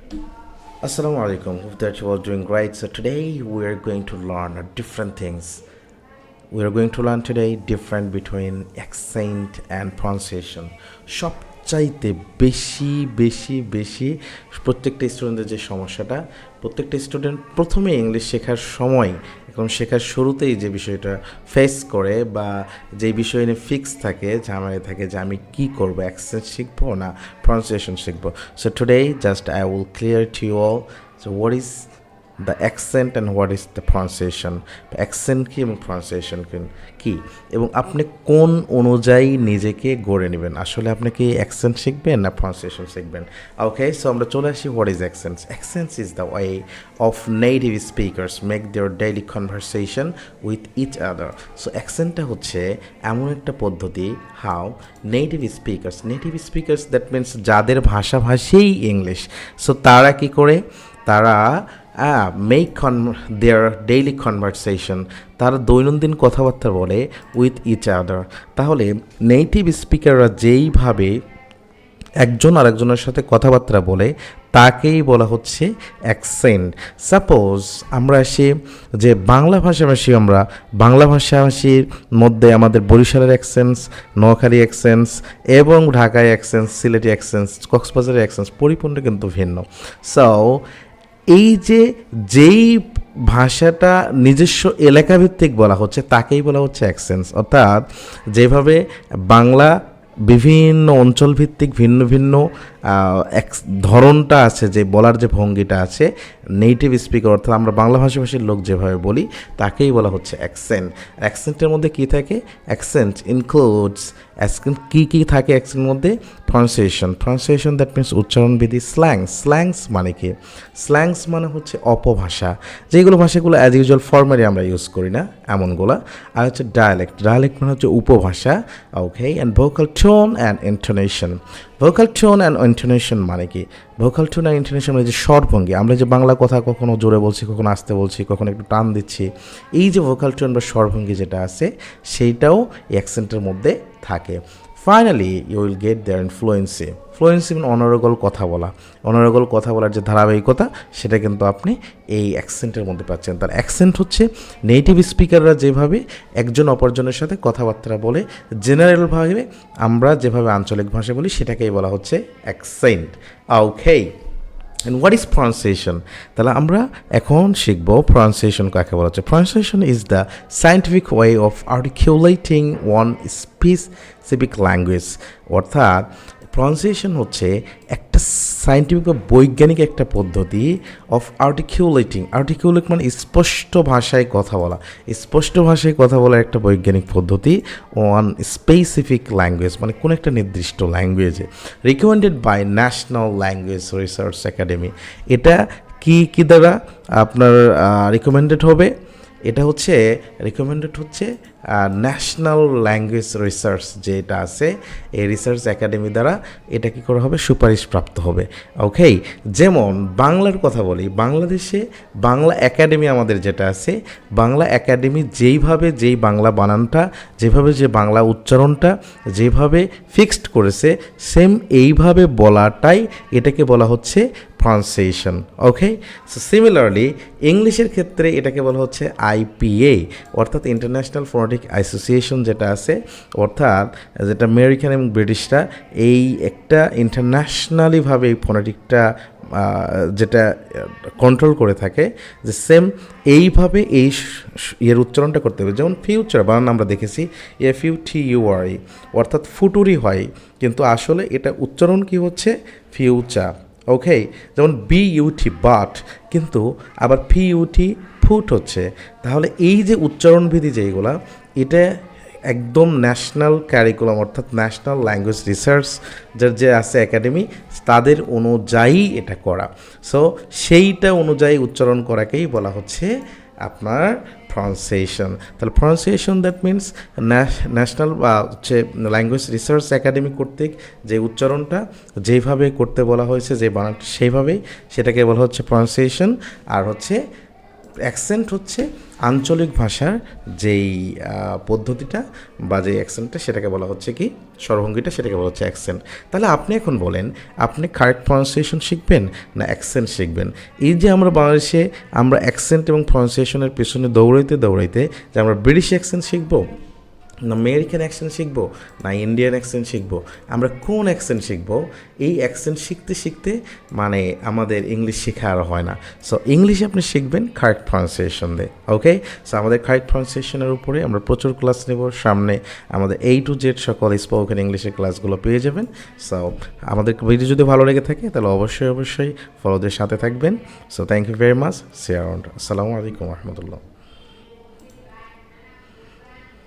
Assalamu alaikum. Hope that you all doing great. So today we are going to learn different things. We are going to learn today different between accent and pronunciation. সবচাইতে বেশি বেশি বেশি প্রত্যেকটা স্টুডেন্টের যে সমস্যাটা, প্রত্যেকটা student প্রথমে ইংলিশ শেখার সময় এবং শেখার শুরুতেই যে বিষয়টা ফেস করে বা যেই বিষয় নিয়ে ফিক্স থাকে, ঝামেলা থাকে যে আমি কী করবো, অ্যাকসেন্ট শিখবো না প্রনাউন্সিয়েশন শিখবো। So today just I will clear to you all so what is the accent and what is the pronunciation. Accent কী এবং প্রনাউন্সিয়েশন কী এবং আপনি কোন অনুযায়ী নিজেকে গড়ে নেবেন, আসলে আপনি কি অ্যাকসেন্ট শিখবেন না প্রনাউন্সিয়েশন শিখবেন। ওকে, সো আমরা চলে আসি what is accents. Accents is the way of native speakers make their daily conversation with each other. So অ্যাকসেন্টটা হচ্ছে এমন একটা পদ্ধতি how native speakers that means যাদের ভাষাভাষীই ইংলিশ, সো তারা কি করে, তারা মেক দেয়ার ডেইলি কনভারসেশন, তারা দৈনন্দিন কথাবার্তা বলে উইথ ইচ আদার। তাহলে নেটিভ স্পিকাররা যেইভাবে একজন আরেকজনের সাথে কথাবার্তা বলে তাকেই বলা হচ্ছে অ্যাকসেন্ট। সাপোজ আমরা আসি যে বাংলা ভাষাভাষীর মধ্যে আমাদের বরিশালের অ্যাকসেন্টস, নোয়াখালী অ্যাকসেন্টস এবং ঢাকায় অ্যাকসেন্টস, সিলেটি অ্যাকসেন্টস, কক্সবাজারের অ্যাকসেন্টস পরিপূর্ণ কিন্তু ভিন্ন। সো এই যেই ভাষাটা নিজস্ব এলাকাভিত্তিক বলা হচ্ছে তাকেই বলা হচ্ছে অ্যাকসেন্টস। অর্থাৎ যেভাবে বাংলা বিভিন্ন অঞ্চলভিত্তিক ভিন্ন ভিন্ন ধরনটা আছে, যে বলার যে ভঙ্গিটা আছে, নেটিভ স্পিকার অর্থাৎ আমরা বাংলা ভাষাভাষীর লোক যেভাবে বলি তাকেই বলা হচ্ছে অ্যাকসেন্ট। অ্যাকসেন্টের মধ্যে কী থাকে? অ্যাকসেন্ট ইনক্লুডস, কী থাকে অ্যাকসেন্টের মধ্যে? প্রনাউন্সিয়েশন দ্যাট মিনস উচ্চারণবিধি। স্ল্যাংস মানে কি? স্ল্যাংস মানে হচ্ছে অপভাষা, যেগুলো ভাষাগুলো অ্যাজ ইউজুয়াল ফর্মালি আমরা ইউজ করি না এমনগুলো। আর হচ্ছে ডায়ালেক্ট মানে হচ্ছে উপভাষা। Okay, and vocal tone and intonation মানে কি? ভোকাল টোন অ্যান্ড ইন্টোনেশন মানে যে স্বরভঙ্গি, আমরা যে বাংলা কথা কখনো জোরে বলছি, কখনো আস্তে বলছি, কখনো একটু টান দিচ্ছি, এই যে ভোকাল টোন বা স্বরভঙ্গি যেটা আছে সেইটাও এই অ্যাকসেন্টের মধ্যে থাকে। Finally you will get their fluency মানে অনর্গল কথা বলার যে ধারাবাহিকতা, সেটা কিন্তু আপনি এই অ্যাকসেন্টের মধ্যে পাচ্ছেন। তার অ্যাকসেন্ট হচ্ছে নেটিভ স্পিকাররা যেভাবে একজন অপরজনের সাথে কথাবার্তা বলে, জেনারেলভাবে আমরা যেভাবে আঞ্চলিক ভাষা বলি সেটাকেই বলা হচ্ছে accent. Okay, and what is pronunciation? তাহলে আমরা এখন শিখব প্রনাউন্সিয়েশন কাকে বলা হচ্ছে। Pronunciation is the scientific way of articulating one specific language. অর্থাৎ প্রনাউন্সিয়েশন হচ্ছে একটা সায়েন্টিফিক বা বৈজ্ঞানিক একটা পদ্ধতি অফ আর্টিকুলেট মানে স্পষ্ট ভাষায় কথা বলার একটা বৈজ্ঞানিক পদ্ধতি ওয়ান স্পেসিফিক ল্যাঙ্গুয়েজ, মানে কোনো একটা নির্দিষ্ট ল্যাঙ্গুয়েজে। Recommended by national language research academy. এটা কি দ্বারা আপনার রিকমেন্ডেড হবে? এটা হচ্ছে রিকমেন্ডেড হচ্ছে ন্যাশনাল ল্যাঙ্গুয়েজ রিসার্চ যেটা আছে, এই রিসার্চ একাডেমি দ্বারা এটা কী করা হবে? সুপারিশপ্রাপ্ত হবে। ওকে, যেমন বাংলার কথা বলি, বাংলাদেশে বাংলা একাডেমি আমাদের যেটা আছে, বাংলা একাডেমি যেই বাংলা বানানটা, যেভাবে যে বাংলা উচ্চারণটা যেভাবে ফিক্সড করেছে, সেম এইভাবে বলাটাই এটাকে বলা হচ্ছে প্রনাউন্সিয়েশন। ওকে, সো সিমিলারলি ইংলিশের ক্ষেত্রে এটাকে বলা হচ্ছে আইপিএ, অর্থাৎ ইন্টারন্যাশনাল ফোনেটিক অ্যাসোসিয়েশন যেটা আছে, অর্থাৎ যেটা আমেরিকান এবং ব্রিটিশরা এই একটা ইন্টারন্যাশনালিভাবে এই ফোনেটিকটা যেটা কন্ট্রোল করে থাকে, যে সেম এইভাবে এর উচ্চারণটা করতে হবে। যেমন ফিউচার বানান আমরা দেখেছি FUTURE, অর্থাৎ ফুটুরি হয়, কিন্তু আসলে এটা উচ্চারণ কি হচ্ছে? ফিউচার। ওকে, যেমন BUT বাট, কিন্তু আবার PUT ফুট হচ্ছে। তাহলে এই যে উচ্চারণবিধি যেইগুলা, এটা একদম ন্যাশনাল ক্যারিকুলাম অর্থাৎ ন্যাশনাল ল্যাঙ্গুয়েজ রিসার্চ যে আছে একাডেমি, তাদের অনুযায়ী এটা করা। সো সেইটা অনুযায়ী উচ্চারণ করাকেই বলা হচ্ছে আপনার প্রনাউন্সিয়েশন। তাহলে প্রনাউন্সিয়েশন দ্যাট মিনস ন্যাশনাল বা হচ্ছে ল্যাঙ্গুয়েজ রিসার্চ একাডেমি কর্তৃক যে উচ্চারণটা যেইভাবে করতে বলা হয়েছে, যে বানানটা সেইভাবেই, সেটাকে বলা হচ্ছে প্রনাউন্সিয়েশন। আর হচ্ছে অ্যাকসেন্ট হচ্ছে আঞ্চলিক ভাষার যেই পদ্ধতিটা বা যে অ্যাকসেন্টটা সেটাকে বলা হচ্ছে কি স্বরভঙ্গিটা, সেটাকে বলা হচ্ছে অ্যাকসেন্ট। তাহলে আপনি এখন বলেন আপনি কারেক্ট প্রনাউন্সিয়েশন শিখবেন না অ্যাকসেন্ট শিখবেন? এই যে আমরা বাংলাদেশে আমরা অ্যাকসেন্ট এবং প্রনাউন্সিয়েশনের পেছনে দৌড়াইতে দৌড়াইতে যে আমরা ব্রিটিশ অ্যাকসেন্ট শিখবো না আমেরিকান অ্যাকসেন্ট শিখবো না ইন্ডিয়ান অ্যাকসেন্ট শিখবো, আমরা কোন অ্যাকসেন্ট শিখবো? এই অ্যাকসেন্ট শিখতে শিখতে মানে আমাদের ইংলিশ শেখা আর হয় না। সো ইংলিশ আপনি শিখবেন কারেক্ট প্রনাউন্সিয়েশন দিয়ে। ওকে, সো আমাদের কারেক্ট প্রনাউন্সিয়েশনের উপরে আমরা প্রচুর ক্লাস নেব সামনে, আমাদের A to Z সকল স্পোকেন ইংলিশের ক্লাসগুলো পেয়ে যাবেন। সো আমাদের ভিডিও যদি ভালো লেগে থাকে তাহলে অবশ্যই ফলোদের সাথে থাকবেন। So thank you very much, see around. আসসালামু আলাইকুম রহমতুল্লাহ।